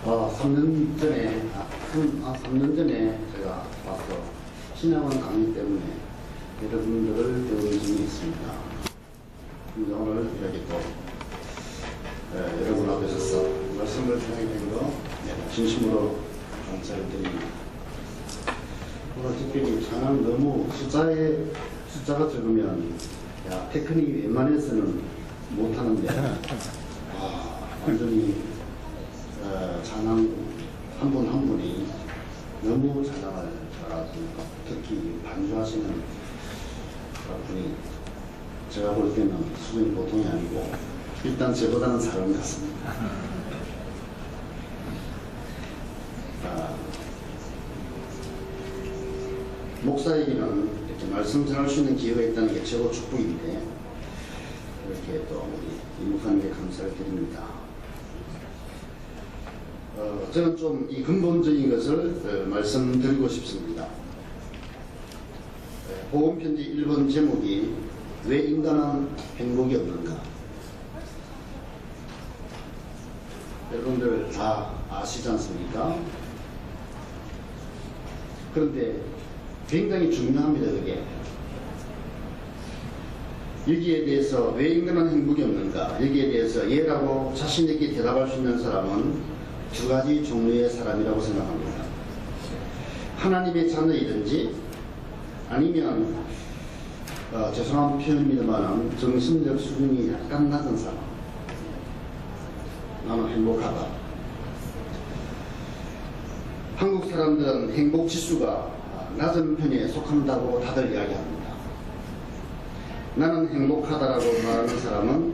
3년 전에, 3년 전에 제가 와서 신학원 강의 때문에 여러분들을 배운 점이 있습니다. 근데 오늘 이렇게 또 여러분 앞에서 말씀을 전하게 된 거 진심으로 감사를 드립니다. 오늘 특별히 찬양 너무 숫자가 적으면 테크닉이 웬만해서는 못하는데 완전히 찬양 한 분 한 분이 너무 찬양을 잘하시니까 특히 반주하시는 분이 제가 볼 때는 수준이 보통이 아니고 일단 저보다는 사람 같습니다. 목사에게는 이렇게 말씀 전할 수 있는 기회가 있다는 게 최고 축복인데 이렇게 또 우리 이목하는데 감사를 드립니다. 저는 좀 이 근본적인 것을 말씀드리고 싶습니다. 복음편지 1번 제목이 왜 인간은 행복이 없는가? 여러분들 다 아시지 않습니까? 그런데 굉장히 중요합니다. 그게 여기에 대해서 왜 인간은 행복이 없는가? 여기에 대해서 예라고 자신 있게 대답할 수 있는 사람은 두 가지 종류의 사람이라고 생각합니다. 하나님의 자녀이든지 아니면 죄송한 표현입니다만 정신적 수준이 약간 낮은 사람. 나는 행복하다. 한국 사람들은 행복 지수가 낮은 편에 속한다고 다들 이야기합니다. 나는 행복하다라고 말하는 사람은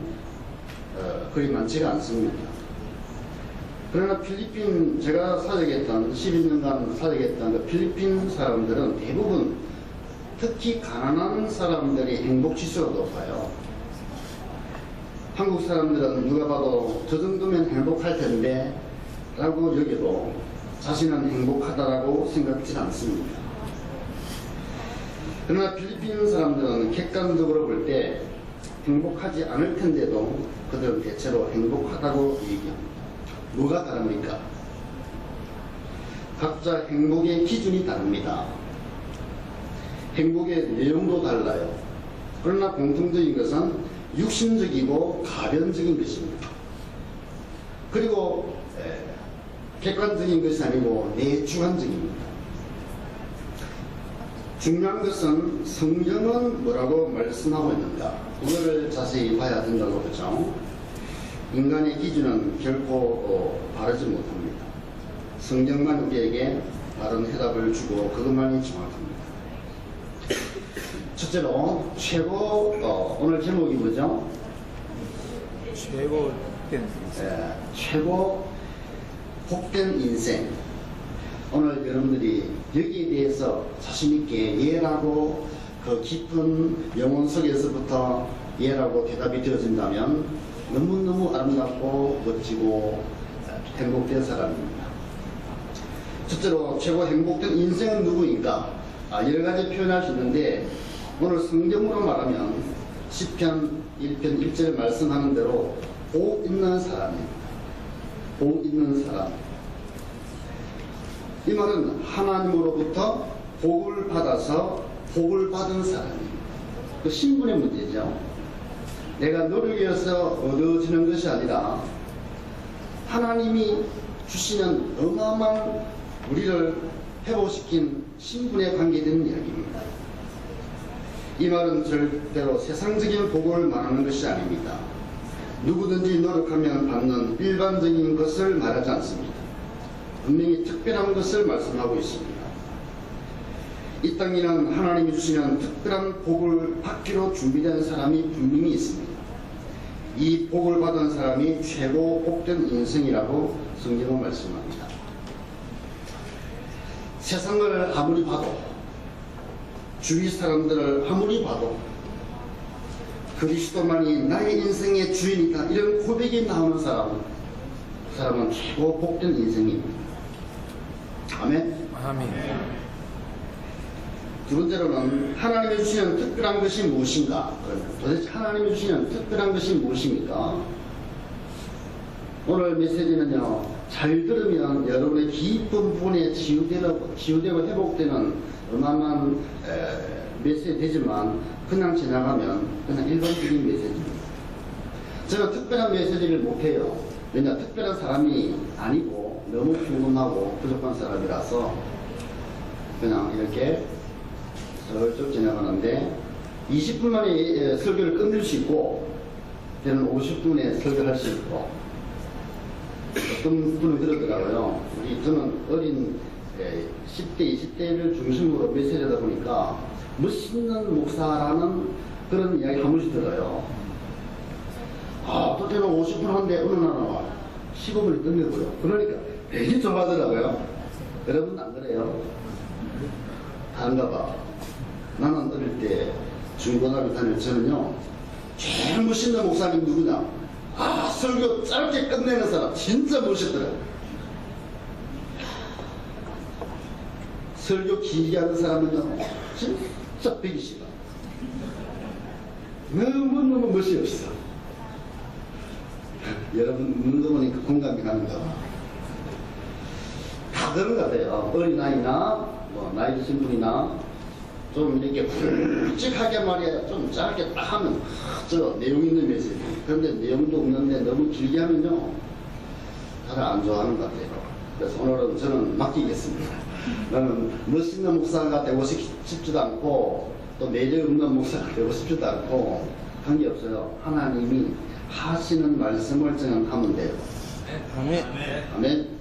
그리 많지가 않습니다. 그러나 필리핀, 제가 사역했던 12년간 사역했던 그 필리핀 사람들은 대부분 특히 가난한 사람들이 행복 지수가 높아요. 한국 사람들은 누가 봐도 저 정도면 행복할 텐데 라고 여겨도 자신은 행복하다라고 생각지 않습니다. 그러나 필리핀 사람들은 객관적으로 볼 때 행복하지 않을 텐데도 그들은 대체로 행복하다고 얘기합니다. 뭐가 다릅니까? 각자 행복의 기준이 다릅니다. 행복의 내용도 달라요. 그러나 공통적인 것은 육신적이고 가변적인 것입니다. 그리고 객관적인 것이 아니고 내주관적입니다. 중요한 것은 성경은 뭐라고 말씀하고 있는가? 이거를 자세히 봐야 된다고 그러죠. 인간의 기준은 결코 바르지 못합니다. 성경만 우리에게 바른 해답을 주고 그것만이 정확합니다. 첫째로 오늘 제목이 뭐죠? 최고 복된 인생. 오늘 여러분들이 여기에 대해서 자신있게 예라고 그 깊은 영혼 속에서부터 예라고 대답이 되어진다면 너무너무 아름답고 멋지고 행복된 사람입니다. 첫째로 최고 행복된 인생은 누구인가? 여러 가지 표현할 수 있는데 오늘 성경으로 말하면 시편 1편 1절에 말씀하는 대로 복 있는 사람입니다. 복 있는 사람. 이 말은 하나님으로부터 복을 받아서 복을 받은 사람입니다. 그 신분의 문제죠. 내가 노력해서 얻어지는 것이 아니라 하나님이 주시는 어마어마한 우리를 회복시킨 신분에 관계된 이야기입니다. 이 말은 절대로 세상적인 복을 말하는 것이 아닙니다. 누구든지 노력하면 받는 일반적인 것을 말하지 않습니다. 분명히 특별한 것을 말씀하고 있습니다. 이 땅에는 하나님이 주시는 특별한 복을 받기로 준비된 사람이 분명히 있습니다. 이 복을 받은 사람이 최고 복된 인생이라고 성경은 말씀합니다. 세상을 아무리 봐도 주위 사람들을 아무리 봐도 그리스도만이 나의 인생의 주인이다 이런 고백이 나오는 사람은 최고 복된 인생입니다. 아멘. 아멘. 두 번째로는 하나님이 주시는 특별한 것이 무엇인가? 도대체 하나님이 주시는 특별한 것이 무엇입니까? 오늘 메시지는요, 잘 들으면 여러분의 깊은 부분에 치유되고 회복되는 어마어마한 메시지 되지만 그냥 지나가면 그냥 일반적인 메시지입니다. 저는 특별한 메시지를 못해요. 왜냐, 특별한 사람이 아니고 너무 궁금하고 부족한 사람이라서 그냥 이렇게 슬쩍 지나가는데 20분 만에 설교를 끝낼 수 있고 때는 50분에 설교할 수 있고 어떤 분은 그러더라고요. 저는 어린 10대, 20대를 중심으로 메시지하다 보니까 멋있는 목사라는 그런 이야기 한 번씩 들어요. 또 때는 50분 하는데 어느 날은 15분이 끝내고요. 그러니까 되게 좋아하더라고요. 여러분 안 그래요? 다른가 봐. 나는 어릴 때 중고등학교 다닐 저는요, 제일 멋있는 목사님 누구냐? 설교 짧게 끝내는 사람 진짜 멋있더라. 설교 길게 하는 사람은요, 진짜 배기 싫어. 너무너무 멋이 없어. 여러분 웃는 거 보니까 공감이 가는가 봐. 다 그런 것 같아요. 어린아이나 나이 드신 분이나 좀 이렇게 굵직하게 말이야 좀 짧게 딱 하면 저 내용 있는 메시지. 그런데 내용도 없는데 너무 길게 하면요 다들 안 좋아하는 것 같아요. 그래서 오늘은 저는 맡기겠습니다. 나는 멋있는 목사가 되고 싶지도 않고 또 매력 없는 목사가 되고 싶지도 않고 관계없어요. 하나님이 하시는 말씀을 정하면 돼요. 아멘. 아멘.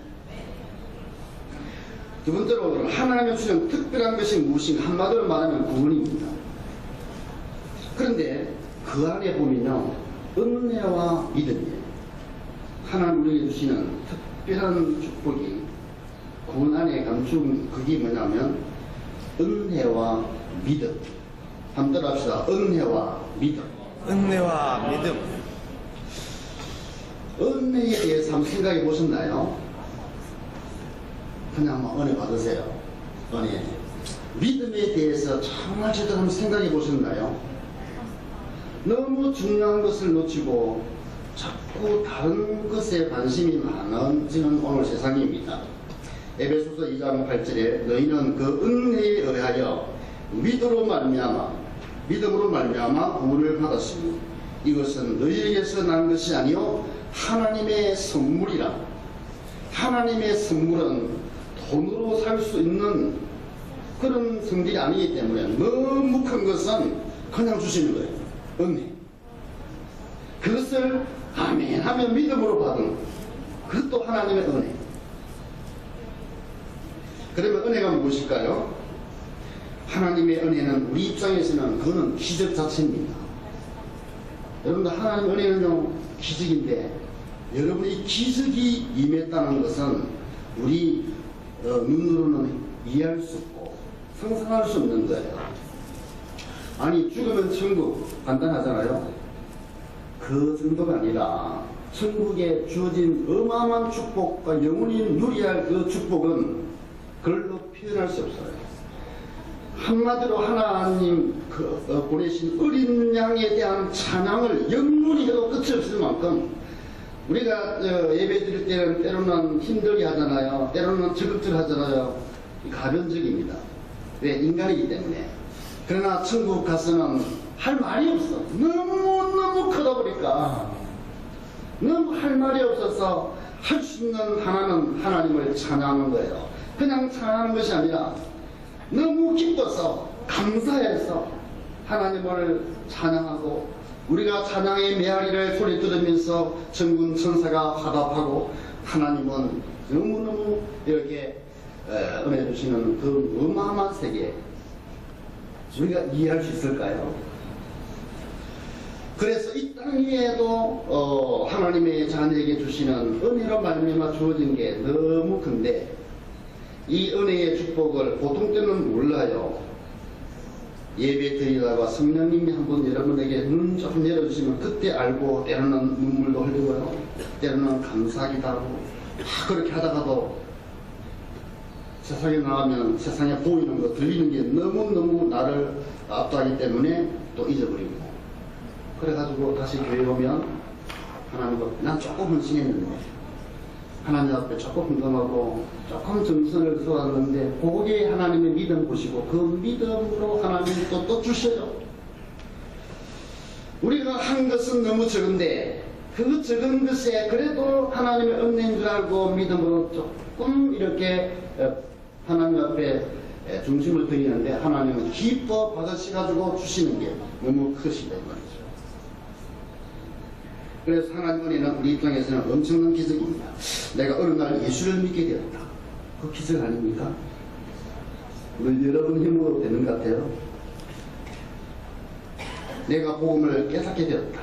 두 번째로 하나님의 주시는 특별한 것이 무엇인가, 한마디로 말하면 구원입니다. 그런데 그 안에 보면요 은혜와 믿음이에요. 하나님 우리에게 주시는 특별한 축복이 구원 안에 감춘 그게 뭐냐면 은혜와 믿음. 한번 따라합시다. 은혜와 믿음. 은혜와 믿음. 은혜에 대해서 한번 생각해 보셨나요? 그냥 한번 은혜 받으세요. 은혜. 믿음에 대해서 정말 제대로 한번 생각해 보셨나요? 너무 중요한 것을 놓치고 자꾸 다른 것에 관심이 많아지는 오늘 세상입니다. 에베소서 2장 8절에 너희는 그 은혜에 의하여 믿음으로 말미암아 구원을 받았으니 이것은 너희에게서 난 것이 아니요 하나님의 선물이라. 하나님의 선물은 돈으로 살 수 있는 그런 성질이 아니기 때문에 너무 큰 것은 그냥 주시는 거예요. 은혜. 그것을 아멘 하면 믿음으로 받은 그것도 하나님의 은혜. 그러면 은혜가 무엇일까요? 하나님의 은혜는 우리 입장에서는 그거는 기적 자체입니다. 여러분들 하나님의 은혜는요 기적인데 여러분이 기적이 임했다는 것은 우리 눈으로는 이해할 수 없고 상상할 수 없는 거예요. 아니 죽으면 천국 간단하잖아요. 그 정도가 아니라 천국에 주어진 어마어마한 축복과 영원히 누려야 할 그 축복은 글로 표현할 수 없어요. 한마디로 하나님 보내신 어린 양에 대한 찬양을 영원히 해도 끝이 없을 만큼 우리가 예배 드릴 때는 때로는 힘들게 하잖아요. 때로는 적극적으로 하잖아요. 가변적입니다. 왜? 인간이기 때문에. 그러나 천국 가서는 할 말이 없어. 너무 크다 보니까 너무 할 말이 없어서 할 수 있는 하나는 하나님을 찬양하는 거예요. 그냥 찬양하는 것이 아니라 너무 기뻐서 감사해서 하나님을 찬양하고 우리가 찬양의 메아리를 소리 들으면서 천군 천사가 화답하고 하나님은 너무너무 이렇게 은혜 주시는 그 어마어마한 세계 우리가 이해할 수 있을까요? 그래서 이 땅 위에도 하나님의 자녀에게 주시는 은혜로 말미암아 주어진 게 너무 큰데 이 은혜의 축복을 보통 때는 몰라요. 예배 드리다가 성령님이 한번 여러분에게 눈 조금 열어주시면 그때 알고 때로는 눈물도 흘리고요. 때로는 감사하기도 하고 그렇게 하다가도 세상에 나가면 세상에 보이는 거 들리는 게 너무너무 나를 압도하기 때문에 또 잊어버리고 그래가지고 다시 교회 오면 하나님과 난 조금 헌신했는데 하나님 앞에 조금 흥금하고 조금 정성을 쏟았는데 거기에 하나님의 믿음 보시고 그 믿음으로 하나님이 또 주셔요. 우리가 한 것은 너무 적은데 그 적은 것에 그래도 하나님의 은혜인 줄 알고 믿음으로 조금 이렇게 하나님 앞에 중심을 드리는데 하나님은 기뻐 받으셔가지고 주시는 게 너무 크시다 이 말이죠. 그래서 하나님 은혜는 우리 입장에서는 엄청난 기적입니다. 내가 어느 날 예수를 믿게 되었다. 그 기적 아닙니까? 우리 여러분 힘으로 되는 것 같아요. 내가 복음을 깨닫게 되었다.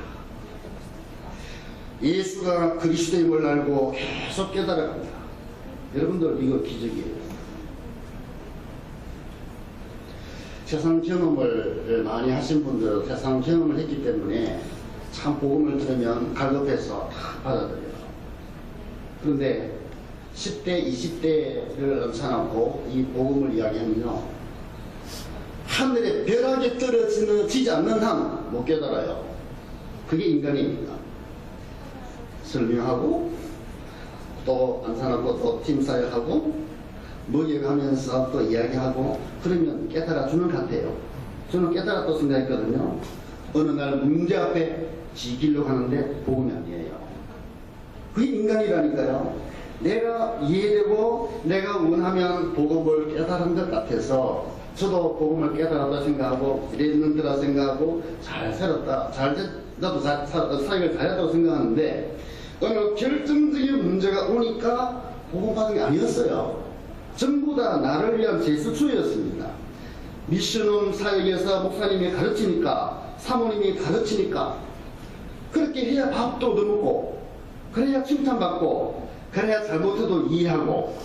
예수가 그리스도임을 알고 계속 깨달아갑니다. 여러분들 이거 기적이에요. 세상 경험을 많이 하신 분들은 세상 경험을 했기 때문에 참 복음을 들으면 갈급해서 다 받아들여요. 그런데 10대, 20대를 넘쳐놓고 이 복음을 이야기하면요, 하늘에 벼락이 떨어지지 않는 한 못 깨달아요. 그게 인간입니다. 설명하고 또 안 사놓고 또 팀 사역하고 먹여가면서 또 이야기하고 그러면 깨달아주는 것 같아요. 저는 깨달았다고 생각했거든요. 어느 날 문제 앞에 지키려고 하는데 복음이 아니에요. 그게 인간이라니까요. 내가 이해되고 내가 원하면 복음을 깨달은 것 같아서 저도 복음을 깨달았다 생각하고 이랬는데라 생각하고 잘 살았다, 나도 사역을 잘했다고 생각하는데 어느 결정적인 문제가 오니까 복음 받은 게 아니었어요. 전부 다 나를 위한 제스처였습니다. 미션홈 사역에서 목사님이 가르치니까, 사모님이 가르치니까 그렇게 해야 밥도 얻어먹고 그래야 칭찬받고 그래야 잘못해도 이해하고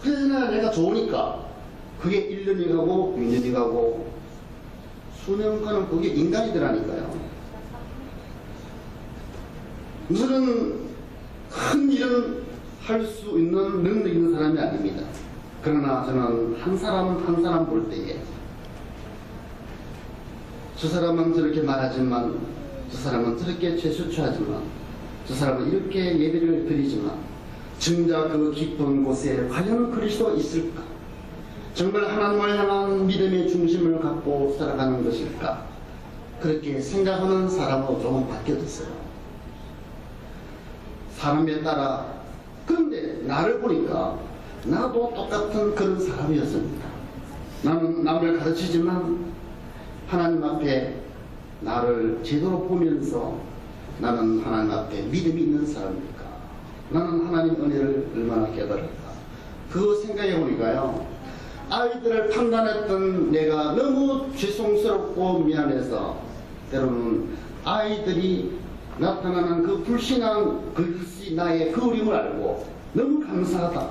그래야 내가 좋으니까 그게 1년이 가고 6년이 가고 수년 가는 그게 인간이더라니까요. 무슨 큰 일은 할 수 있는 능력 있는 사람이 아닙니다. 그러나 저는 한 사람 한 사람 볼 때에 저 사람은 저렇게 말하지만 저 사람은 저렇게 제스처하지만 저 사람은 이렇게 예배를 드리지만 정작 그 깊은 곳에 과연 그리스도가 있을까? 정말 하나님을 향한 믿음의 중심을 갖고 살아가는 것일까? 그렇게 생각하는 사람으로 조금 바뀌어졌어요. 사람에 따라. 그런데 나를 보니까 나도 똑같은 그런 사람이었습니다. 나는 남을 가르치지만 하나님 앞에 나를 제대로 보면서 나는 하나님 앞에 믿음이 있는 사람일까? 나는 하나님 은혜를 얼마나 깨달을까? 그거 생각해 보니까요, 아이들을 판단했던 내가 너무 죄송스럽고 미안해서 때로는 아이들이 나타나는 그 불신앙 그것이 나의 거울임을 알고 너무 감사하다.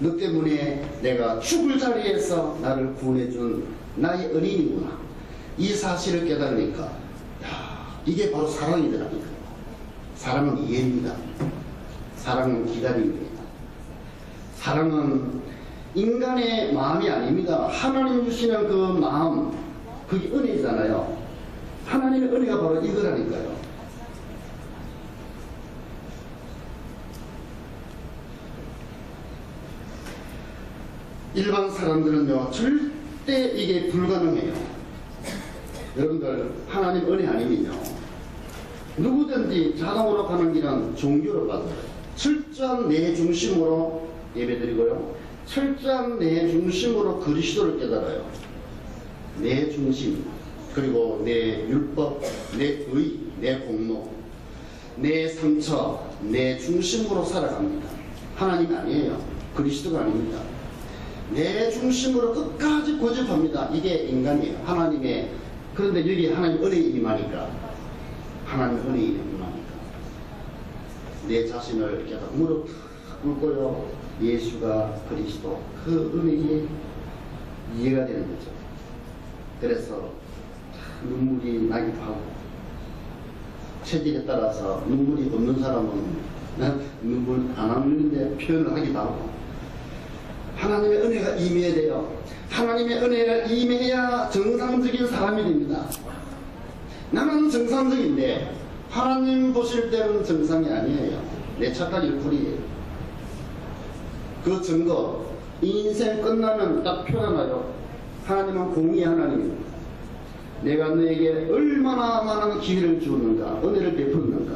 너 때문에 내가 죽을 자리에서 나를 구원해준 나의 은인이구나. 이 사실을 깨달으니까 야, 이게 바로 사랑이더라고요. 사랑은 이해입니다. 사랑은 기다림입니다. 사랑은 인간의 마음이 아닙니다. 하나님 주시는 그 마음, 그게 은혜잖아요. 하나님의 은혜가 바로 이거라니까요. 일반 사람들은요, 절대 이게 불가능해요. 여러분들, 하나님 은혜 아니면요, 누구든지 자동으로 가는 길은 종교로 받아요. 철저한 내 중심으로 예배드리고요, 철저한 내 중심으로 그리스도를 깨달아요. 내 중심, 그리고 내 율법, 내 의, 내 공로, 내 상처, 내 중심으로 살아갑니다. 하나님 아니에요. 그리스도가 아닙니다. 내 중심으로 끝까지 고집합니다. 이게 인간이에요. 하나님의. 그런데 여기 하나님 은혜에 임하니까, 하나님 은혜에 임하니까 내 자신을 깨닫고 무릎 꿇고요, 예수가 그리스도, 그 은혜에 이해가 되는 거죠. 그래서 눈물이 나기도 하고, 체질에 따라서 눈물이 없는 사람은 눈물 안 흘리는데 표현을 하기도 하고, 하나님의 은혜가 임해야 돼요. 하나님의 은혜가 임해야 정상적인 사람이 됩니다. 나는 정상적인데 하나님 보실 때는 정상이 아니에요. 내 착각일 뿐이에요. 그 증거, 인생 끝나면 딱 표가 나요. 하나님은 공의 하나님입니다. 내가 너에게 얼마나 많은 기회를 주었는가, 은혜를 베풀었는가.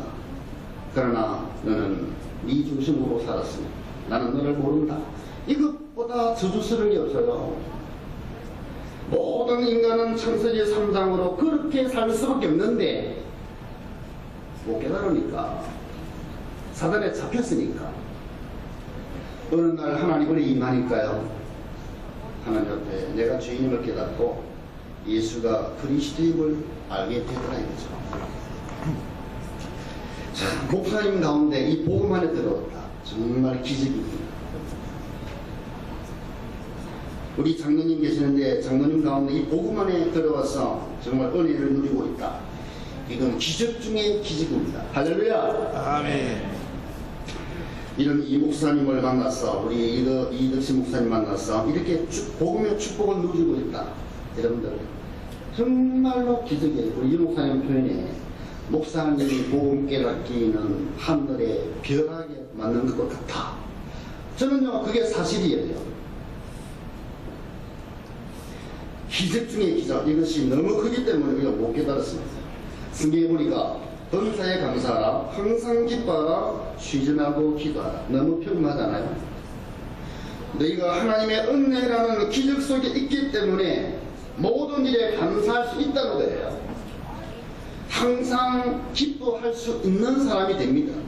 그러나 너는 네 중심으로 살았으니 나는 너를 모른다. 이것보다 저주스러운 게 없어요. 모든 인간은 창세기 3장으로 그렇게 살 수밖에 없는데 못 깨달으니까, 사단에 잡혔으니까 어느 날 하나님을 임하니까요, 하나님 앞에 내가 주인임을 깨닫고 예수가 그리스도임을 알게 되더라 이거죠. 자, 목사님 가운데 이 복음 안에 들어왔다. 정말 기적입니다. 우리 장로님 계시는데 장로님 가운데 이 복음 안에 들어와서 정말 은혜를 누리고 있다. 이건 기적 중에 기적입니다. 할렐루야. 아멘. 이런 이 목사님을 만나서, 우리 이덕신 목사님 만나서 이렇게 복음의 축복을 누리고 있다. 여러분들 정말로 기적이에요. 우리 이 목사님 표현에 목사님이 복음 깨닫기는 하늘의 벼락에 맞는 것 같아. 저는요 그게 사실이에요. 기적 중에 기적, 이것이 너무 크기 때문에 우리가 못 깨달았습니다. 성경에 보니까 범사에 감사하라, 항상 기뻐하라, 쉬지 말고 기도하라. 너무 평범하잖아요. 너희가 하나님의 은혜라는 기적 속에 있기 때문에 모든 일에 감사할 수 있다는 거예요. 항상 기뻐할 수 있는 사람이 됩니다.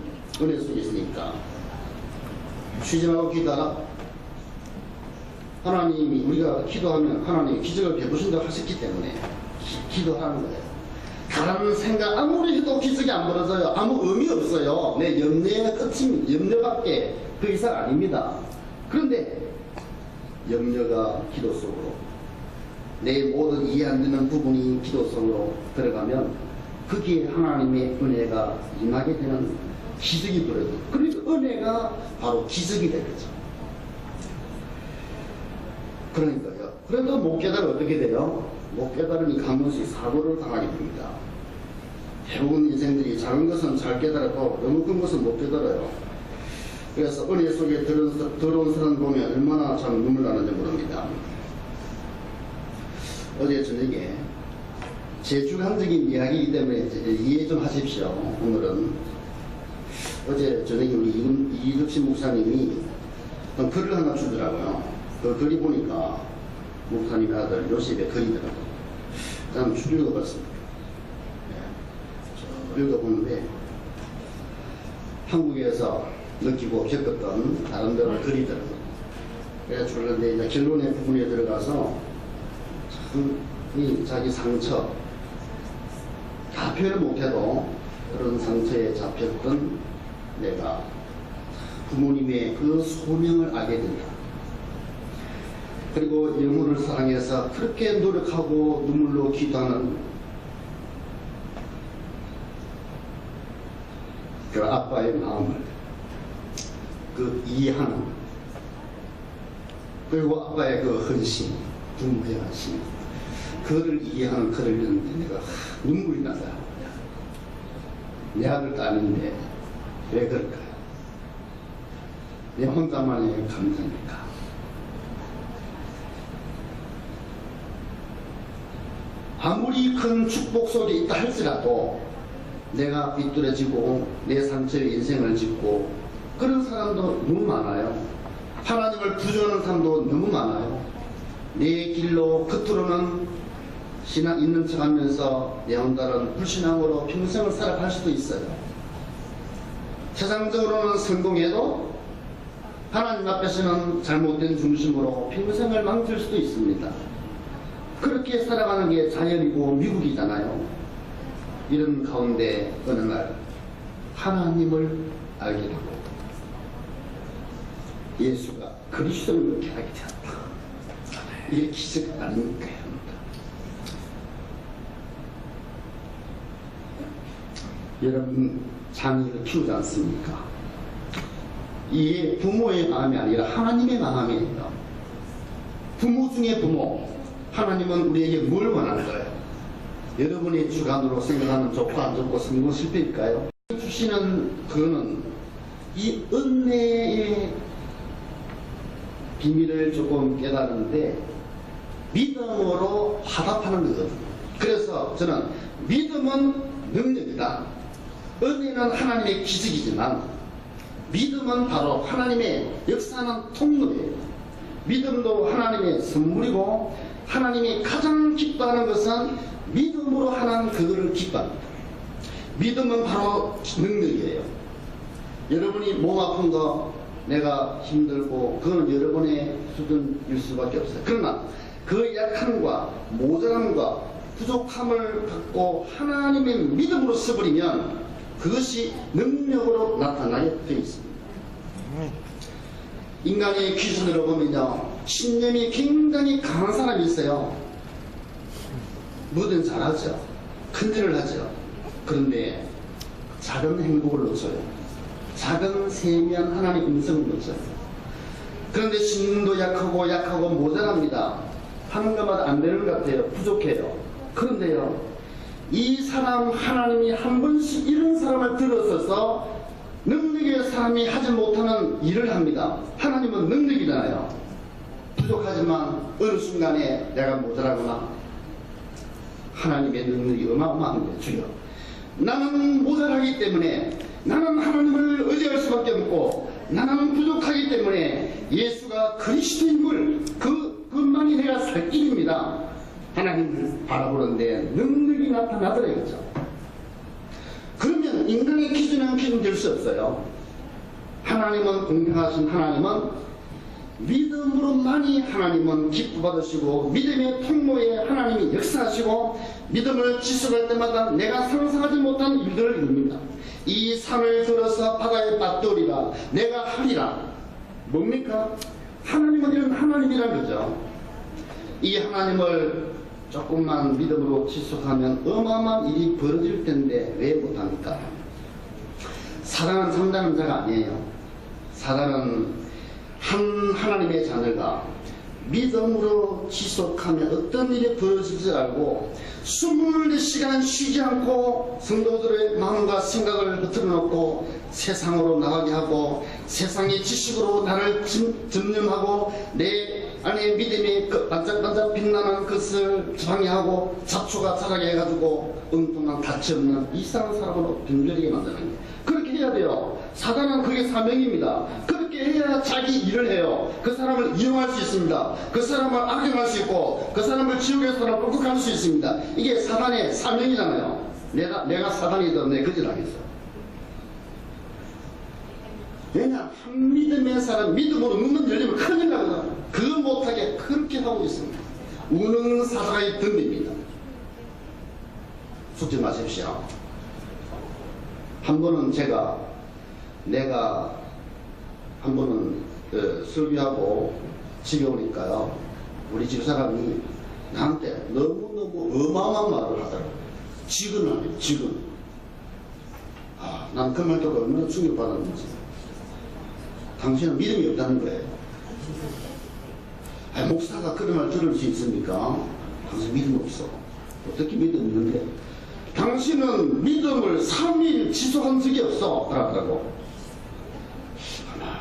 은혜 속에 있으니까. 쉬지 말고 기도하라. 하나님이, 우리가 기도하면 하나님이 기적을 베푸신다고 하셨기 때문에 기도하는 거예요. 다른 생각 아무리 해도 기적이 안 벌어져요. 아무 의미 없어요. 내 염려의 끝입니다. 염려밖에 그 이상 아닙니다. 그런데 염려가 기도 속으로, 내 모든 이해 안 되는 부분이 기도 속으로 들어가면 거기에 하나님의 은혜가 임하게 되는 기적이 벌어져요. 그러니까 은혜가 바로 기적이 되겠죠. 그러니까요. 그래도 못 깨달으면 어떻게 돼요? 못 깨달으니 한 번씩 사고를 당하게 됩니다. 대부분 인생들이 작은 것은 잘 깨달았고 너무 큰 것은 못 깨달아요. 그래서 은혜 속에 들어온 사람 보면 얼마나 참 눈물 나는지 모릅니다. 어제 저녁에 제 주관적인 이야기이기 때문에 이해 좀 하십시오. 오늘은 어제 저녁에 우리 이덕신 목사님이 어떤 글을 하나 주더라고요. 그 글이 보니까 목사님의 아들 요셉의 글이더라고요. 저는 쭉 읽어봤습니다. 읽어보는데 한국에서 느끼고 겪었던 나름대로 글이더라고요. 그래서 그런데 이제 결론의 부분에 들어가서 참 이 자기 상처 다 표현을 못해도 그런 상처에 잡혔던 내가 부모님의 그 소명을 알게 된다. 그리고 영혼을 사랑해서 그렇게 노력하고 눈물로 기도하는 그 아빠의 마음을 그 이해하는, 그리고 아빠의 그 헌신, 부모의 헌신, 그를 이해하는 글을 읽는데 내가 눈물이 나다. 내 아들 딸인데 왜 그럴까요? 내 혼자만의 감정일까? 아무리 큰 축복 속에 있다 할지라도 내가 삐뚤어지고 내 상처에 인생을 짓고 그런 사람도 너무 많아요. 하나님을 부정하는 사람도 너무 많아요. 내 길로 겉으로는 신앙 있는 척 하면서 내 혼자는 불신앙으로 평생을 살아갈 수도 있어요. 세상적으로는 성공해도 하나님 앞에서는 잘못된 중심으로 평생을 망칠 수도 있습니다. 그렇게 살아가는 게 자연이고 미국이잖아요. 이런 가운데 어느 날 하나님을 알게 되고 예수가 그리스도를 알게 되었다. 이게 기적 아닙니까? 여러분 자녀를 키우지 않습니까? 이게 부모의 마음이 아니라 하나님의 마음이에요. 부모 중에 부모, 하나님은 우리에게 뭘 원하는가요? 여러분의 주관으로 생각하면 좋고 안 좋고 성공 실패일까요? 주시는 그거는 이 은혜의 비밀을 조금 깨달았는데 믿음으로 화답하는 거거든요. 그래서 저는 믿음은 능력이다. 은혜는 하나님의 기적이지만 믿음은 바로 하나님의 역사하는 통로예요. 믿음도 하나님의 선물이고 하나님이 가장 기뻐하는 것은 믿음으로 하는 그거를 기뻐합니다. 믿음은 바로 능력이에요. 여러분이 몸 아픈 거 내가 힘들고 그건 여러분의 수준일 수밖에 없어요. 그러나 그 약함과 모자람과 부족함을 갖고 하나님의 믿음으로 써버리면 그것이 능력으로 나타나게 되어 있습니다. 인간의 기준으로 보면요, 신념이 굉장히 강한 사람이 있어요. 뭐든 잘하죠. 큰 일을 하죠. 그런데 작은 행복을 놓쳐요. 작은 세미한 하나님의 음성을 놓쳐요. 그런데 신념도 약하고 모자랍니다. 하는 것마다 안 되는 것 같아요. 부족해요. 그런데요, 이 사람 하나님이 한 번씩 이런 사람을 들어서서 능력의 사람이 하지 못하는 일을 합니다. 하나님은 능력이잖아요. 부족하지만 어느 순간에 내가 모자라거나 하나님의 능력이 어마어마한 거예요. 주여, 나는 모자라기 때문에 나는 하나님을 의지할 수밖에 없고 나는 부족하기 때문에 예수가 그리스도인을 그것만이 내가 살 길입니다. 하나님을 바라보는데 능력이 나타나더라고요. 그러면 인간의 기준은 기준될 수 없어요. 하나님은 공평하신 하나님은 믿음으로만이 하나님은 기뻐 받으시고 믿음의 통로에 하나님이 역사하시고 믿음을 지속할 때마다 내가 상상하지 못한 일들을 이룹니다. 이 산을 들어서 바다에 빠뜨리라 내가 하리라. 뭡니까? 하나님은 이런 하나님이라는 거죠. 이 하나님을 조금만 믿음으로 지속하면 어마어마한 일이 벌어질 텐데 왜 못합니까? 사단은 상당한 자가 아니에요. 사단은 한 하나님의 자녀가 믿음으로 지속하면 어떤 일이 벌어질 줄 알고 24시간 쉬지 않고 성도들의 마음과 생각을 흐트러 놓고 세상으로 나가게 하고 세상의 지식으로 나를 점령하고 내 안에 믿음이 반짝반짝 빛나는 것을 방해하고 잡초가 자라게 해가지고 엉뚱한 가치 없는 이상한 사람으로 변절하게 만드는 거예요. 그렇게 해야 돼요. 사단은 그게 사명입니다. 그렇게 해야 자기 일을 해요. 그 사람을 이용할 수 있습니다. 그 사람을 악용할 수 있고 그 사람을 지옥에서 꿀꺽할 수 있습니다. 이게 사단의 사명이잖아요. 내가 사단이든 내 거짓하겠어. 왜냐? 한 믿음의 사람 믿음으로 눈만 열리면 큰일 나거든. 그거 못하게 그렇게 하고 있습니다. 우는 사자의 덤비입니다. 속지 마십시오. 한 번은 내가 한 번은 설교하고 집에 오니까요, 우리 집사람이 나한테 너무너무 어마어마한 말을 하더라고요. 지근하네, 지근. 난 그 말 듣고 얼마나 충격받았는지. 당신은 믿음이 없다는 거예요. 목사가 그런 말 들을 수 있습니까? 당신 믿음 없어. 어떻게 믿음 있는데? 당신은 믿음을 3일 지속한 적이 없어. 그러더라고.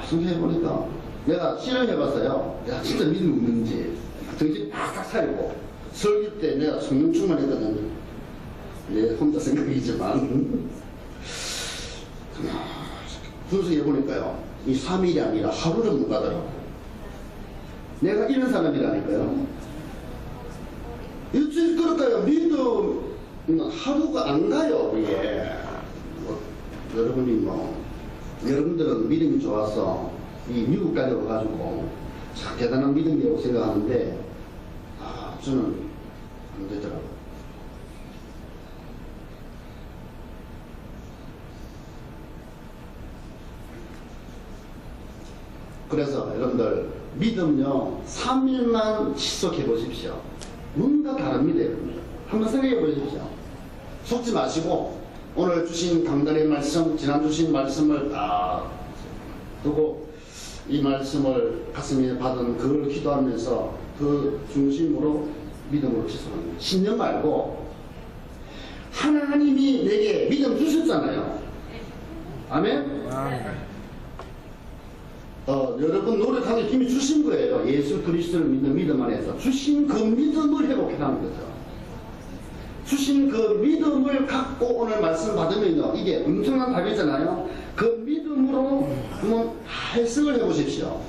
생각해보니까 내가 실험해봤어요. 내가 진짜 믿음 없는지. 정신 팍팍 차리고 설교 때 내가 성령 충만했거든요. 예, 혼자 생각이지만 분석해보니까요, 이 3일이 아니라 하루를 못 가더라고. 내가 이런 사람이라니까요. 일주일 그럴까요? 믿음 하루가 안 가요. 예. 여러분들은 믿음이 좋아서 이 미국 다녀가지고 참 대단한 믿음이라고 생각하는데 저는 안 되더라고요. 그래서 여러분들 믿음요 3일만 지속해 보십시오. 뭔가 다릅니다. 여러분들 한번 생각해 보십시오. 속지 마시고 오늘 주신 강단의 말씀, 지난 주신 말씀을 다 두고 이 말씀을 가슴에 받은 그걸 기도하면서 그 중심으로 믿음으로 지속하는 거예요. 신념 말고 하나님이 내게 믿음 주셨잖아요. 아멘? 여러분 노력하는 힘이 주신 거예요. 예수 그리스도를 믿는 믿음 안에서 주신 그 믿음을 회복하는 거죠. 주신 그 믿음을 갖고 오늘 말씀 받으면요, 이게 엄청난 답이잖아요. 그 믿음으로 한번 해석을 해보십시오.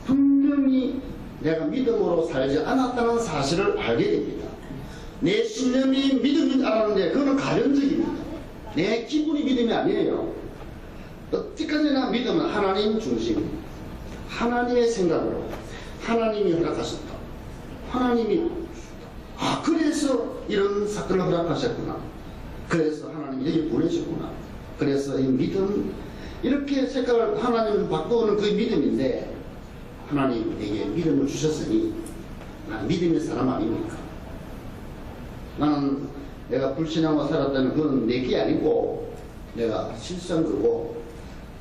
분명히 내가 믿음으로 살지 않았다는 사실을 알게 됩니다. 내 신념이 믿음인 알았는데 그거는 가변적입니다. 내 기분이 믿음이 아니에요. 어디까지나 믿음은 하나님 중심, 하나님의 생각으로, 하나님이 허락하셨다, 하나님이 그래서 이런 사건을 허락하셨구나, 그래서 하나님이 여기 보내셨구나, 그래서 이 믿음, 이렇게 색깔을 하나님을 바꾸는 그 믿음인데, 하나님 내게 믿음을 주셨으니 나는 믿음의 사람 아닙니까? 나는 내가 불신하고 살았다는 그건 내게 아니고 내가 실수한 거고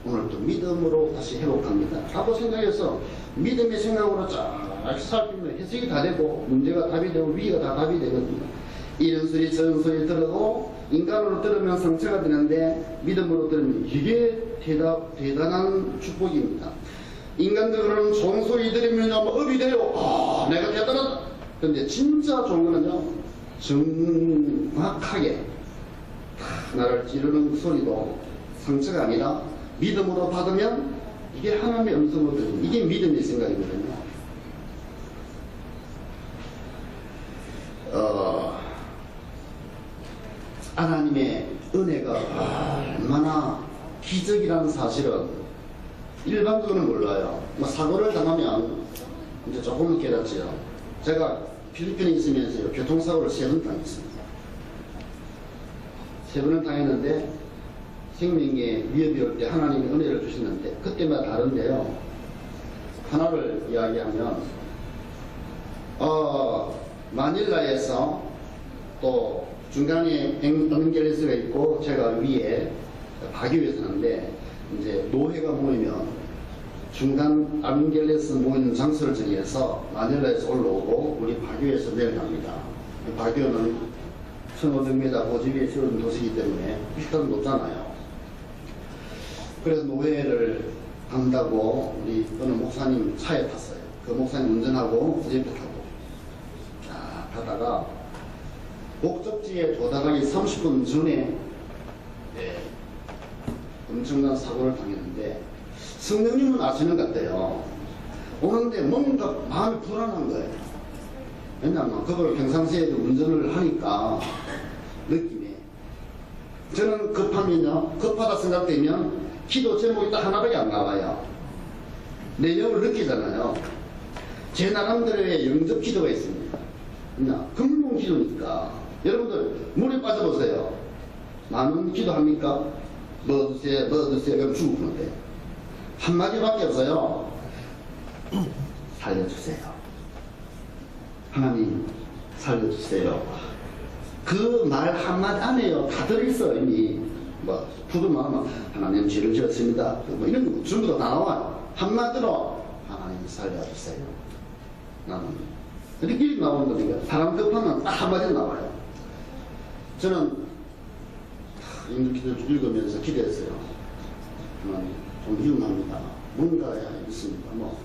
오늘 또 믿음으로 다시 회복합니다 라고 생각해서 믿음의 생각으로 쫙 살피면 해석이 다 되고 문제가 답이 되고 위기가 다 답이 되거든요. 이런 소리 저런 소리 들어도 인간으로 들으면 상처가 되는데 믿음으로 들으면 이게 대단한 축복입니다. 인간적으로는 좋은 소리 들으면 업이 돼요. 내가 대단하다. 근데 진짜 좋은 거는요, 정확하게 나를 찌르는 소리도 상처가 아니라 믿음으로 받으면 이게 하나님의 음성으로 들리는, 이게 믿음의 생각이거든요. 하나님의 은혜가 얼마나 기적이라는 사실은 일반적으로는 몰라요. 사고를 당하면 이제 조금은 깨닫지요. 제가 필리핀에 있으면서 교통사고를 3번 당했습니다. 3번을 당했는데 생명에 위협이 올 때 하나님이 은혜를 주시는데 그때마다 다른데요. 하나를 이야기하면 마닐라에서 또 중간에 앵겔레스가 있고 제가 위에 바교에 사는데 이제 노회가 모이면 중간 앙겔레스 모이는 장소를 정해서 마닐라에서 올라오고 우리 바교에서 내려갑니다. 바교는 1500m 고지 위에 세운 도시이기 때문에 일단 높잖아요. 그래서 노회를 간다고 우리 어느 목사님 차에 탔어요. 그 목사님 운전하고 그 옆에 타고 쫙 가다가 목적지에 도달하기 30분 전에 엄청난 사고를 당했는데 성령님은 아시는 것 같아요. 오는데 뭔가 마음이 불안한 거예요. 왜냐하면 그걸 평상시에도 운전을 하니까 느낌이, 저는 급하면요, 급하다 생각되면 기도 제목이 딱 하나밖에 안 나와요. 내용을 느끼잖아요. 제 나름대로의 영접 기도가 있습니다. 근본 기도니까. 여러분들 물에 빠져보세요. 나는 기도합니까? 뭐 드세요, 뭐 드세요. 그럼 죽는데 한마디밖에 없어요. 살려주세요. 하나님 살려주세요. 그 말 한마디 안에요. 다 들어있어. 이미 뭐 부르면 하나님 죄를 지었습니다. 뭐 이런 거 전부 다 나와요. 한마디로 하나님 살려주세요. 나는 이렇게 나오는 거니까 사람 급하면 딱 한마디 나와요. 저는 인도기도를 읽으면서 기대했어요. 하나님 좀 위험합니다. 뭔가 있습니다. 뭐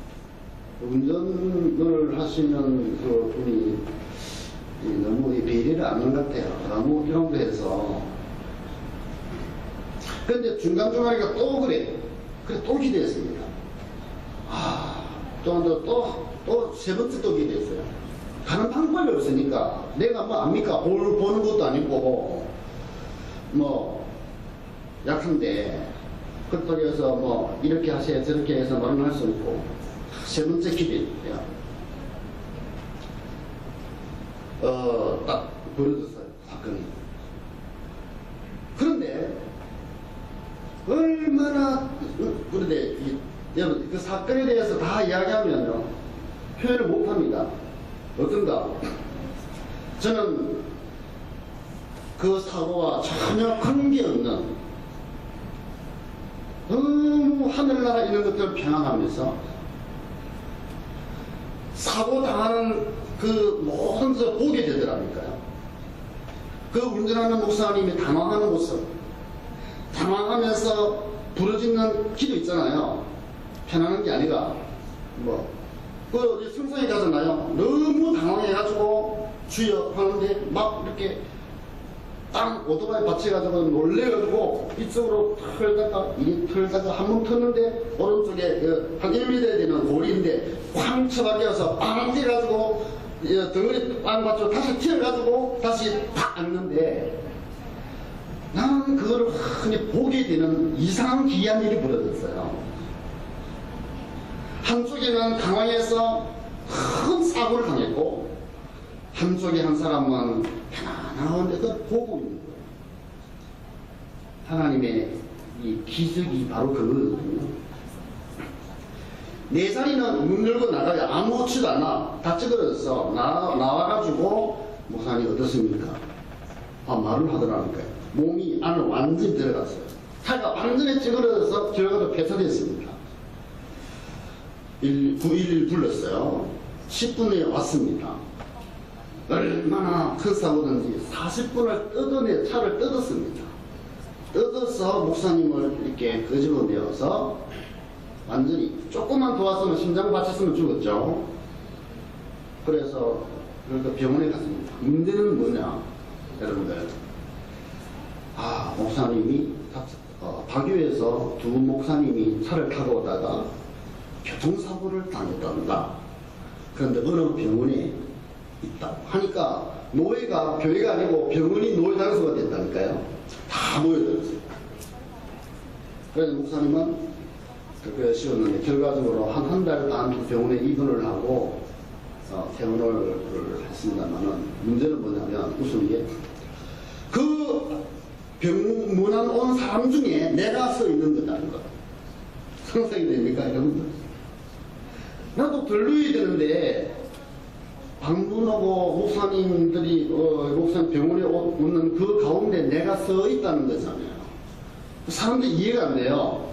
운전을 하시는 그 분이 너무 배려를 안 하는 것 같아요. 너무 이런 거 해서. 근데 중간중간에 또 그래 또 기대했습니다. 또 세 번째 또 기대했어요. 가는 방법이 없으니까 내가 뭐 압니까? 보는 것도 아니고 뭐 약한데 그쪽에서 뭐 이렇게 하세요 저렇게 해서 말을 할 수 없고 세 번째 기대예요. 딱 벌어졌어요 사건이. 그런데 얼마나 그런데 여러분 그 사건에 대해서 다 이야기하면요 표현을 못합니다. 어떤가? 저는 그 사고와 전혀 관계없는 너무 하늘나라 이런 것들을 평안하면서 사고 당하는 그 모든 것을 보게 되더라니까요. 그 운전하는 목사님이 당황하는 모습, 당황하면서 부르짖는 기도 있잖아요. 편안한 게 아니라 그 성상에 가잖아요. 너무 당황해가지고 주여 하는데 막 이렇게 땅 오토바이 받쳐가지고 놀래가지고 이쪽으로 털다가 한 번 텄는데 오른쪽에 한 1m 되는 골인데 쾅 쳐박혀서 빵 뛰어가지고 덩어리 빵 받쳐 다시 튀어가지고 다시 팍 앉는데 나는 그거를 흔히 보게 되는 이상한 기이한 일이 벌어졌어요. 한쪽에는 당황해서 큰 사고를 당했고 한쪽에 한 사람은 편안한데 그걸 보고 있는 거예요. 하나님의 이 기적이 바로 그거거든요. 내 자리는 문 열고 나가요. 아무렇지도 않아. 다 찌그러졌어. 나와가지고 목사님 어떻습니까? 말을 하더라니까요. 몸이 안으로 완전히 들어갔어요. 차가 완전히 찌그러져서 결과도 폐쇄됐습니다. 911 불렀어요. 10분 후에 왔습니다. 얼마나 큰 사고든지 40분을 차를 뜯었습니다. 뜯어서 목사님을 이렇게 끄집어내어서 완전히 조금만 도왔으면 심장 다쳤으면 죽었죠. 그래서 병원에 갔습니다. 문제는 뭐냐 여러분들, 목사님이 박유에서 두 목사님이 차를 타고 오다가 교통사고를 당했답니다. 그런데 어느 병원에 있다고 하니까 노예가 교회가 아니고 병원이 노예 장소가 됐다니까요. 다 모여들었어요. 그래서 목사님은 그렇게 쉬었는데 결과적으로 한 달 반 병원에 입원을 하고 퇴원을 했습니다만은 문제는 뭐냐면 무슨 게 그 병문안 온 사람 중에 내가 서 있는 거다는 거. 상상이 됩니까 여러분들? 나도 들러야 되는데 방문하고 목사님들이 목사님 병원에 오는 그 가운데 내가 서 있다는 거잖아요. 사람들이 이해가 안 돼요.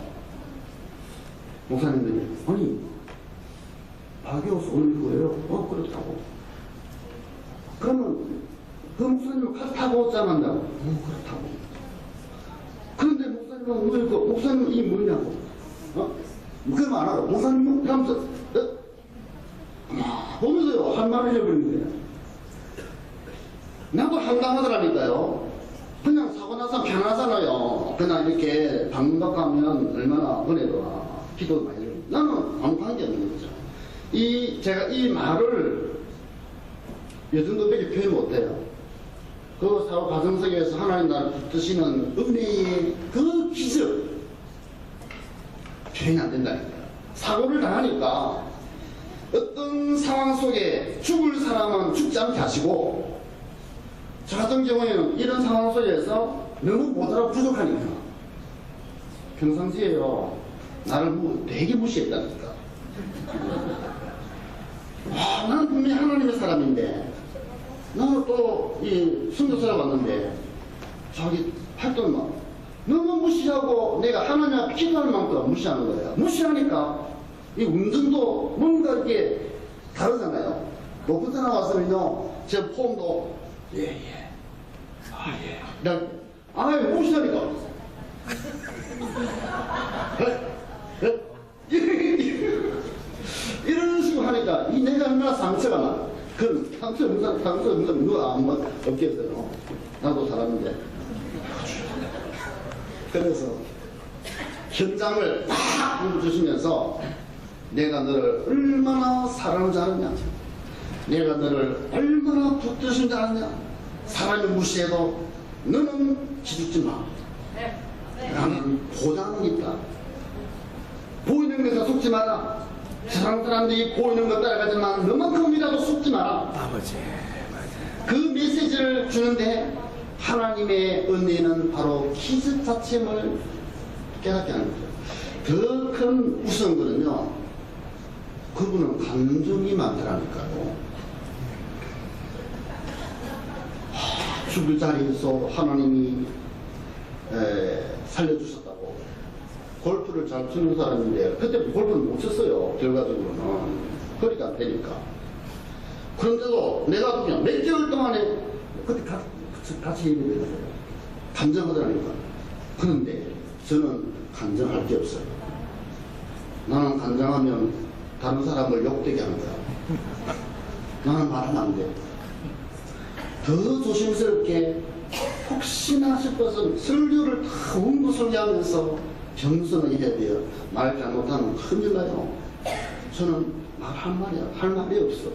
목사님들이 아니 박여수 오는 거예요? 그렇다고. 그러면 그 목사님은 같이 타고 오자마자 그렇다고. 그런데 목사님은 왜 목사님은 이 뭐냐고. 그럼 안 하고 목사님은 하면서 보면서요 한 말을 해버리는데 나도 황당하더라니까요. 그냥 사고 나서 편하잖아요. 그냥 이렇게 방문받고 하면 얼마나 은혜가 기도 많이 해요. 나는 아무 관계 없는 거죠. 제가 이 말을 요 정도밖에 표현 못해요. 그 사고 과정 속에서 하나님 나를 붙드시는 은혜의 그 기적 표현이 안 된다니까요. 사고를 당하니까 어떤 상황 속에 죽을 사람은 죽지 않게 하시고 저 같은 경우에는 이런 상황 속에서 너무 못 알아 부족하니까 평상시에요 나를 되게 무시했다니까. 나는 분명히 하나님의 사람인데 나는 또 이 순교사가 왔는데 자기 활동만 너무 무시하고 내가 하나님 앞에 기도할 만큼 무시하는 거예요. 무시하니까 이 운전도 뭔가 이렇게 다르잖아요. 높은 데 나와서는요 제 폼도 예예 무시하니까 이런 식으로 하니까 내가 얼마나 상처가 나. 그 상처 누가 안 없겠어요. 나도 사람인데. 그래서 현장을 딱 불러주시면서 내가 너를 얼마나 사랑하지 않느냐, 내가 너를 얼마나 붙드신 않느냐, 사람이 무시해도 너는 기죽지 마. 나는 보장은 있다. 보이는 것에 속지 마라. 세상 사람들이 보이는 것 따라가지만 너만큼이라도 속지 마라. 아버지, 맞아요. 그 메시지를 주는데 하나님의 은혜는 바로 기적 자체를 깨닫게 하는 거죠. 더 큰 우스운 거는요, 그분은 감정이 많더라니까요. 죽을 자리에서 하나님이 살려주셨다고. 골프를 잘 치는 사람인데 그때 골프는 못 쳤어요. 결과적으로는 허리가 안 되니까. 그런데도 내가 그냥 몇 개월 동안에 그때 같이 얘기를 했어요. 감정하더라니까. 그런데 저는 감정할 게 없어요. 나는 간장하면 다른 사람을 욕되게 하는 거야. 나는 말하면 안 돼. 더 조심스럽게 혹시나 싶어서 설교를 다 원구설교하면서 겸손하게 해야 돼요. 말 잘못하면 큰일 나요. 저는 할 말이 없어.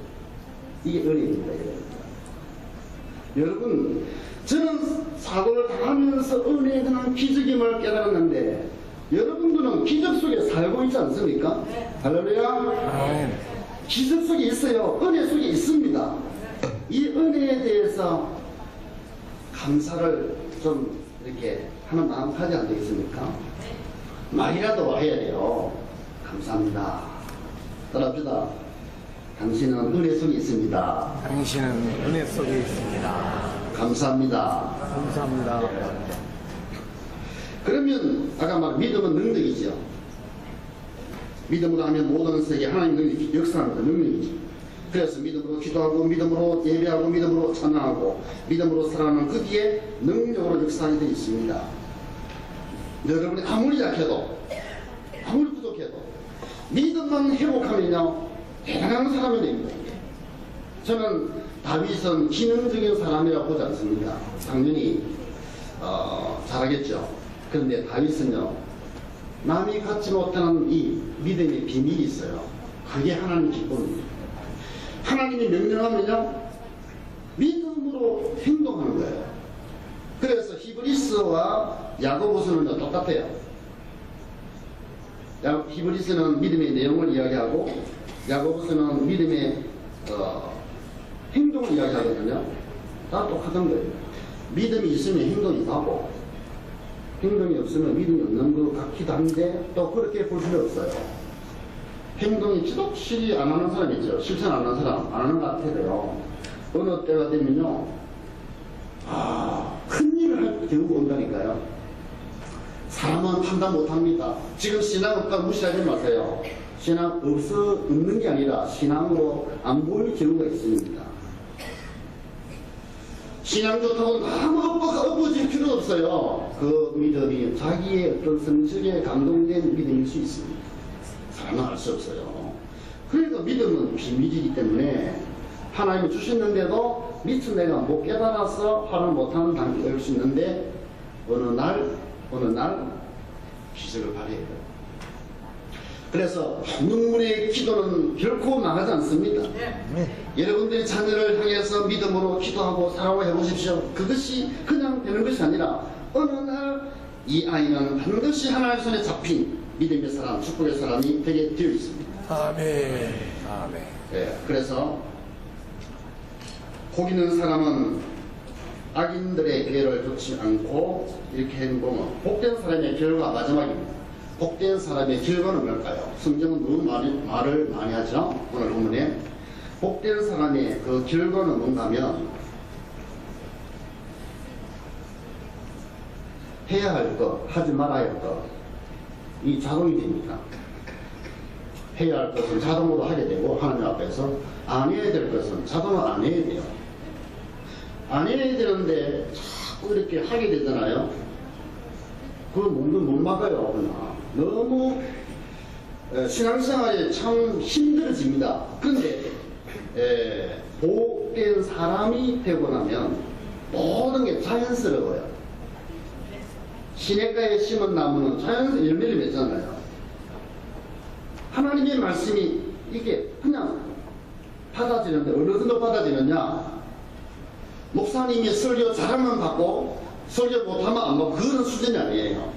이게 은혜입니다. 여러분, 저는 사고를 당하면서 은혜에 대한 기적임을 깨달았는데 여러분들은 기적 속에 살고 있지 않습니까? 할렐루야. 기적 속에 있어요. 은혜 속에 있습니다. 이 은혜에 대해서 감사를 좀 이렇게 하는 마음 가지 안 되겠습니까? 말이라도 해야 돼요. 감사합니다. 따라합시다. 당신은 은혜 속에 있습니다. 당신은 은혜 속에 있습니다. 감사합니다. 감사합니다. 그러면 아까 말 믿음은 능력이죠. 믿음으로 하면 모든 세계 하나님 능력이 역사합니다. 능력이죠. 그래서 믿음으로 기도하고 믿음으로 예배하고 믿음으로 찬양하고 믿음으로 살아가는 그 뒤에 능력으로 역사하게 되어 있습니다. 여러분이 아무리 약해도 아무리 부족해도 믿음만 회복하면요 대단한 사람이 됩니다. 저는 다윗은 기능적인 사람이라고 보지 않습니다. 당연히 잘하겠죠. 그런데 다윗은요 남이 갖지 못하는 이 믿음의 비밀이 있어요. 그게 하나님 기쁨입니다. 하나님이 명령하면요 믿음으로 행동하는 거예요. 그래서 히브리서와 야고보서는 똑같아요. 히브리서는 믿음의 내용을 이야기하고 야고보서는 믿음의 행동을 이야기하거든요. 다 똑같은 거예요. 믿음이 있으면 행동이 나고 행동이 없으면 믿음이 없는 것 같기도 한데 또 그렇게 볼 필요 없어요. 행동이 지독실히 안 하는 사람 있죠. 실천 안 하는 사람 안 하는 것 같아요. 어느 때가 되면요 큰일을 할 경우가 온다니까요. 사람은 판단 못합니다. 지금 신앙 없다고 무시하지 마세요. 신앙 없는 게 아니라 신앙으로 안 보일 경우가 있습니다. 신앙 좋다고 너무 엎어질 필요 없어요. 그 믿음이 자기의 어떤 성실에 감동된 믿음일 수 있습니다. 사람은 알 수 없어요. 그러니까 믿음은 비밀이기 때문에 하나님이 주셨는데도 미처 내가 못 깨달아서 화를 못하는 단계가 올 수 있는데 어느 날 기적을 발휘해요. 그래서 눈물의 기도는 결코 나가지 않습니다. 여러분들이 자녀를 향해서 믿음으로 기도하고 사랑을 해보십시오. 그것이 그냥 되는 것이 아니라 어느 날 이 아이는 반드시 하나님의 손에 잡힌 믿음의 사람, 축복의 사람이 되게 되어 있습니다. 아멘. 아멘. 네, 그래서 복 있는 사람은 악인들의 기회를 쫓지 않고 이렇게 행동은 복된 사람의 결과 마지막입니다. 복된 사람의 결과는 뭘까요? 성경은 너무 말을 많이 하죠. 오늘 본문에 복된 사람의 그 결과는 뭔가 하면 해야 할 것, 하지 말아야 할 것, 이 자동이 됩니다. 해야 할 것은 자동으로 하게 되고 하나님 앞에서 안 해야 될 것은 자동으로 안 해야 돼요. 안 해야 되는데 자꾸 이렇게 하게 되잖아요. 그걸 못 막아요. 그러나 너무 신앙생활이 참 힘들어집니다. 그런데 복된 사람이 되고 나면 모든 게 자연스러워요. 시냇가에 심은 나무는 자연스럽게 열매를 맺잖아요. 하나님의 말씀이 이게 그냥 받아지는데 어느 정도 받아지느냐? 목사님이 설교 잘하면 받고 설교 못하면 안 받고 그런 수준이 아니에요.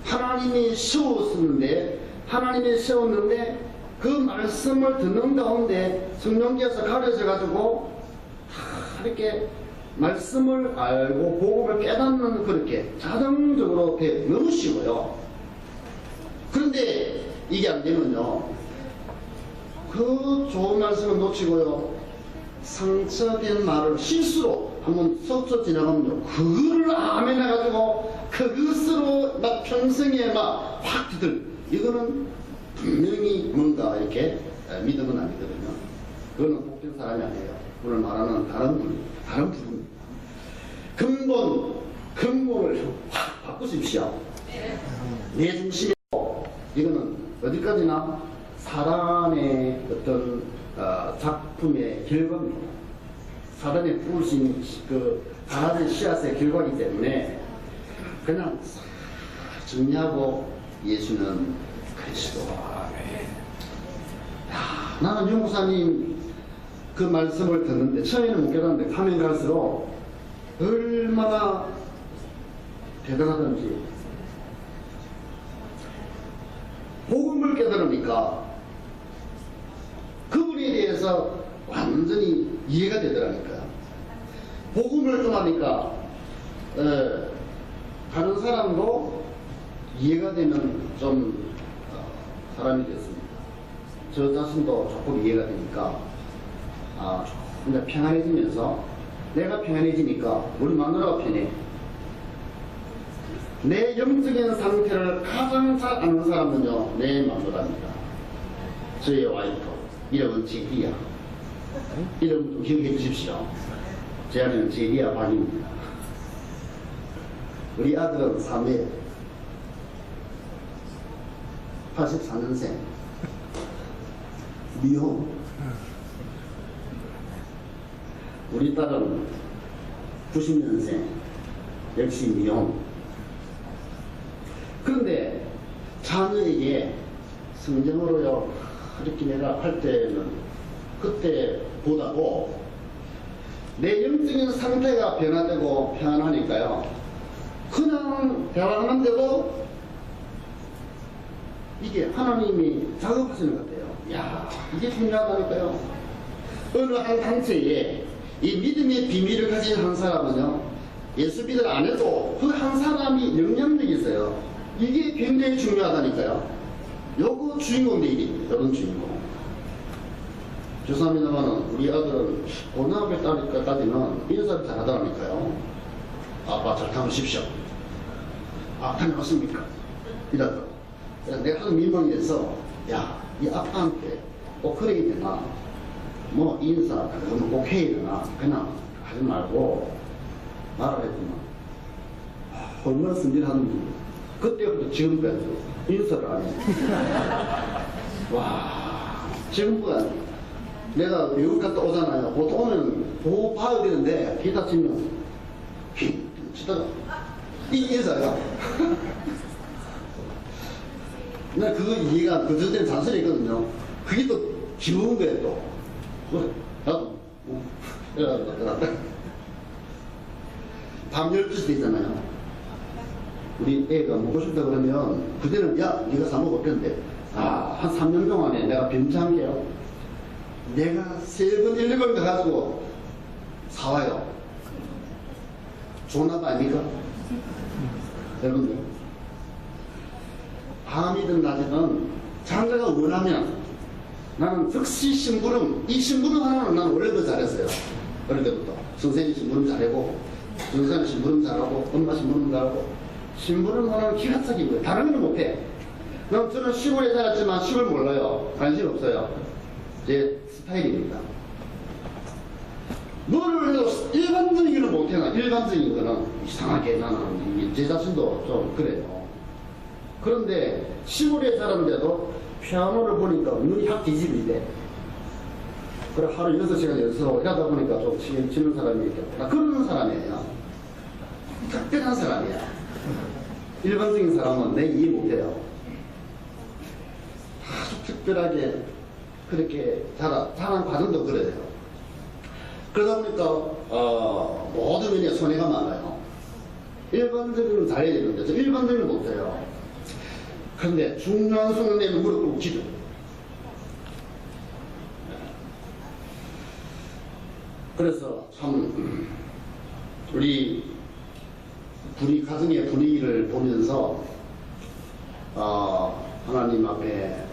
하나님이 세웠는데 그 말씀을 듣는 가운데 성령께서 가르쳐 가지고 다 이렇게 말씀을 알고 복음을 깨닫는 그렇게 자동적으로 너무 쉬워요. 그런데 이게 안 되면요 그 좋은 말씀을 놓치고요 상처된 말을 실수로 한번 스쳐 지나가면요 그거를 아멘 해가지고 그것으로 막 평생에 막 확 뒤들 이거는 분명히 뭔가 이렇게 믿으면 안 되거든요. 그거는 복된 사람이 아니에요. 오늘 말하는 다른 부분 근본을 확 바꾸십시오. 내 중심에 이거는 어디까지나 사단의 어떤 작품의 결과입니다. 사단의 뿌리신 그 강아지 씨앗의 결과이기 때문에 그냥 정리하고 예수는 그리스도. 야, 나는 윤 목사님 그 말씀을 듣는데 처음에는 못 깨달았는데 가면 갈수록 얼마나 대단하던지 복음을 깨달으니까 그분에 대해서 완전히 이해가 되더라니까요. 복음을 좀 하니까 다른 사람도 이해가 되는 좀 사람이 됐습니다. 저 자신도 조금 이해가 되니까 조금 평안해지면서 내가 평안해지니까 우리 마누라가 편해. 내 영적인 상태를 가장 잘 아는 사람은요 내 마누라입니다. 저의 와이프 이름은 제리야. 이름 좀 기억해 주십시오. 제 아내는 제리야 반입니다. 우리 아들은 3회 84년생 미혼. 우리 딸은 90년생 역시 미혼. 그런데 자녀에게 성경으로요 이렇게 내가 할 때는 그때보다도 내 영적인 상태가 변화되고 평안하니까요 그냥 대화하는데도 이게 하나님이 작업하시는 것 같아요. 이야, 이게 중요하다니까요. 어느 한 단체에 이 믿음의 비밀을 가진 한 사람은요 예수 믿을 안 해도 그 한 사람이 영향력이 있어요. 이게 굉장히 중요하다니까요. 요거 주인공 내일입니다. 이런 주인공. 죄송합니다만 우리 아들은 고등학교 때까지는 인사를 잘하더라니까요. 아빠 잘 다니십시오. 아, 다녀왔습니까? 이러더라고. 그래서 내가 항상 민망해서 야, 이 아빠한테 꼭 그래야 되나? 뭐 인사 꼭 해야 되나? 그냥 하지 말고 말을 했구나. 얼마나 승진하는지. 그때부터 지금까지 인사를 안 해. 와, 지금까지 내가 외국 갔다 오잖아요. 보통 오면 보고 봐야 되는데 기다 치면 치다가 이 인사야. 나 그거 이해가 그 전에 잔소리 했거든요. 그게 또 귀여운 거예요 또. 나도 밤 12시 때 있잖아요. 우리 애가 먹고 싶다 그러면 그때는 야 네가 사 먹었겠는데 한 3년 동안에 내가 변장해요. 내가 3번 1번 가가지고 사와요. 좋은 아빠 아닙니까? 여러분들 밤이든 낮이든 장가가 원하면 나는 즉시 심부름, 이 심부름 하나는 나는 원래도 잘했어요. 어릴 때부터 선생님 심부름 잘하고 전사님 심부름 잘하고 엄마 심부름 잘하고 심부름 하나는 기가 차긴 거예요. 다른 건 못해. 저는 시골에 살았지만 시골 몰라요. 관심 없어요. 제 스타일입니다. 뭐를 해도 일반적인 거는 못해. 일반적인 거는 이상하게 나는 제 자신도 좀 그래요. 그런데 시골에 살았는데도 피아노를 보니까 눈이 확 뒤집이 돼. 그래 하루 6시간 연습하고 이러다 보니까 좀 치는 사람이 있겠다. 그런 사람이에요. 특별한 사람이야. 일반적인 사람은 내 이해 못해요. 아주 특별하게 그렇게 자란 과정도 그래요. 그러다 보니까 모든 면에 손해가 많아요. 일반적인 건 잘해야 되는데 저 일반적인 건 못해요. 그런데 중요한 순간 되면 무릎 꿇고 기도. 그래서 참 우리 가정의 분위기를 보면서 하나님 앞에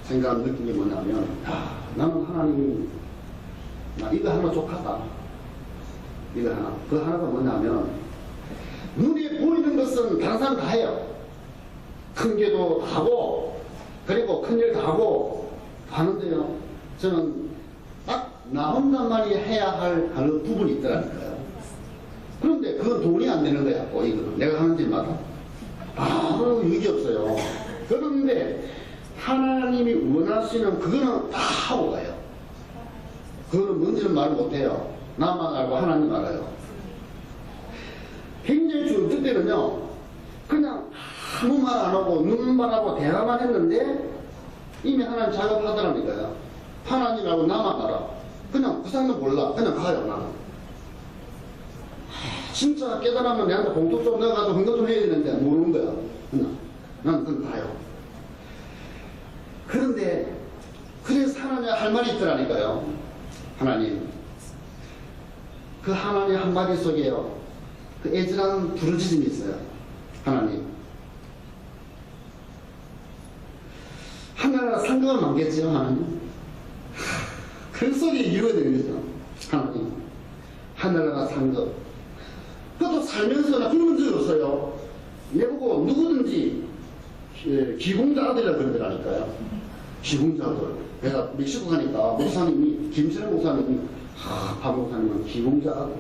생각한 느낌이 뭐냐면 나는 하나님이 나 이거 하나 족하다. 이거 하나. 그 하나가 뭐냐면 눈에 보이는 것은 다른 사람 다 해요. 큰 개도 다 하고 그리고 큰일 다 하고 하는데요. 저는 딱 나 혼자만이 해야 할 부분이 있더라니까요. 그런데 그건 돈이 안 되는 거야. 이거는 내가 하는 일마다 아무 의미 없어요. 그런데 하나님이 원할 수 있는 그거는 다 하고 가요. 그거는 뭔지는 말 못해요. 나만 알고 하나님 알아요. 굉장히 좋은 뜻대로는요, 그냥 아무 말 안 하고 눈만 하고 대화만 했는데 이미 하나님 작업하더라니까요. 하나님하고 나만 알아. 그냥 그 사람은 몰라. 그냥 가요, 나는. 진짜 깨달으면 내한테 봉투 좀 넣어가지고 헌금 좀 해야 되는데 모르는 거야. 나는 그냥 가요. 그런데 그래서 하나님 할 말이 있더라니까요. 하나님, 그 하나님 한마디 속에요, 그 애절한 부르짖음이 있어요. 하나님, 하나님과 상관은 많겠지요. 하나님, 그 속에 이루어야 되는 거죠. 하나님, 하늘나라 상급. 그것도 살면서나 그런 적이 없어요. 내보고 누구든지 기공자 아들이라 그러더라니까요. 기공자들. 내가 멕시코 가니까 목사님이, 김철현 목사님이, 박 목사님은 기공자 아들.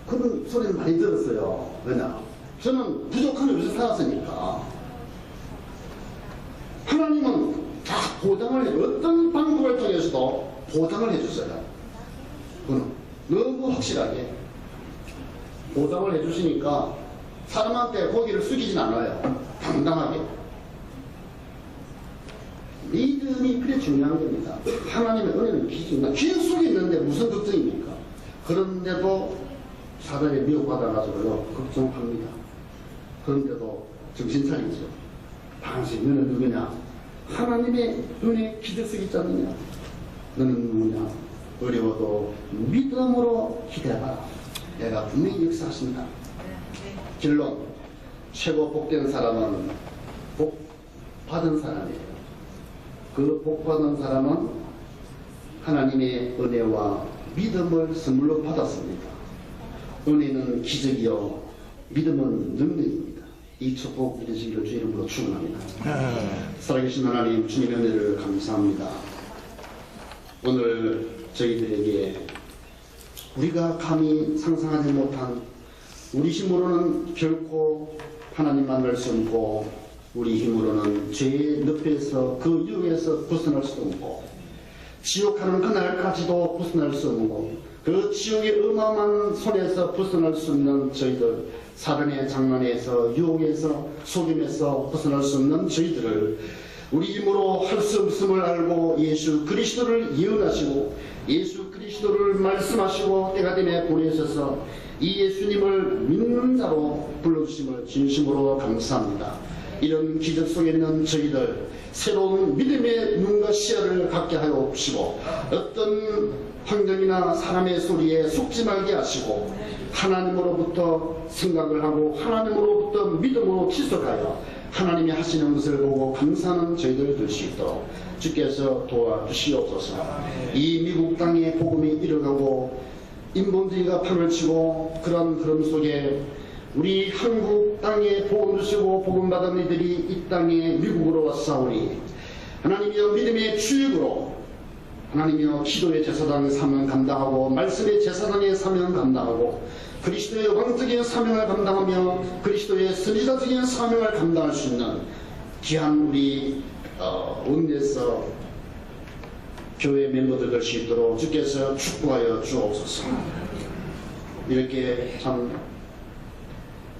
그런 소리를 많이 들었어요. 왜냐? 저는 부족한 곳에 살았으니까. 하나님은 다 보장을 해요. 어떤 방법을 통해서도 보장을 해주세요. 그는 너무 확실하게 보장을 해주시니까 사람한테 고개를 숙이진 않아요. 당당하게. 믿음이 그래 중요한 겁니다. 하나님의 은혜는 기준이다. 귀인 속에 있는데 무슨 걱정입니까? 그런데도 사단에 미혹받아가지고요, 걱정합니다. 그런데도 정신 차리죠. 당신, 너는 누구냐? 하나님의 눈에 기대서 있지 않느냐? 너는 누구냐? 어려워도 믿음으로 기대해봐라. 내가 분명히 역사하신다. 결론, 최고 복된 사람은 복 받은 사람이에요. 그 복 받은 사람은 하나님의 은혜와 믿음을 선물로 받았습니다. 은혜는 기적이요, 믿음은 능력입니다. 이 축복 이루시기를 주 이름으로 축원합니다. 살아계신 하나님, 주님의 은혜를 감사합니다. 오늘 저희들에게 우리가 감히 상상하지 못한, 우리 힘으로는 결코 하나님 만날 수 없고, 우리 힘으로는 죄의 늪에서, 그 유혹에서 벗어날 수 없고, 지옥하는 그날까지도 벗어날 수 없고, 그 지옥의 어마어마한 손에서 벗어날 수 없는 저희들, 사단의 장난에서, 유혹에서, 속임에서 벗어날 수 없는 저희들을 우리 힘으로 할 수 없음을 알고 예수 그리스도를 예언하시고 예수 그리스도를 말씀하시고 때가 되매 보내셔서 이 예수님을 믿는 자로 불러주심을 진심으로 감사합니다. 이런 기적 속에 있는 저희들, 새로운 믿음의 눈과 시야를 갖게 하여 주시고, 어떤 환경이나 사람의 소리에 속지 말게 하시고, 하나님으로부터 생각을 하고 하나님으로부터 믿음으로 지속하여 하나님이 하시는 것을 보고 감사하는 저희들 될 수 있도록 주께서 도와주시옵소서. 이 미국 땅에 복음이 이뤄가고 인본주의가 판을 치고 그런 흐름 속에 우리 한국 땅에 복음 주시고 복음 받은 이들이 이 땅에 미국으로 왔사오니, 하나님이여 믿음의 주역으로, 하나님이여 기도의 제사장의 사명을 감당하고 말씀의 제사장의 사명을 감당하고 그리스도의 왕적인 사명을 감당하며 그리스도의 선지자적인 사명을 감당할 수 있는 귀한 우리 온내서 교회 멤버들 될 수 있도록 주께서 축복하여 주옵소서. 이렇게 참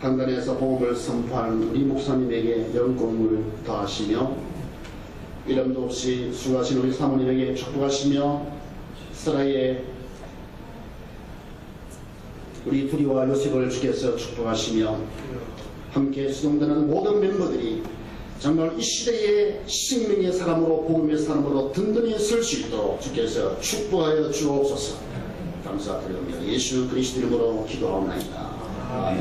강단에서 복음을 선포하는 우리 목사님에게 영광을 더하시며 이름도 없이 수고하신 우리 사모님에게 축복하시며 사라의 우리 두리와 요셉을 주께서 축복하시며 함께 수동되는 모든 멤버들이 정말 이 시대의 생명의 사람으로 복음의 사람으로 든든히 설 수 있도록 주께서 축복하여 주옵소서. 감사드리며 예수 그리스도 이름으로 기도하옵나이다. 아멘.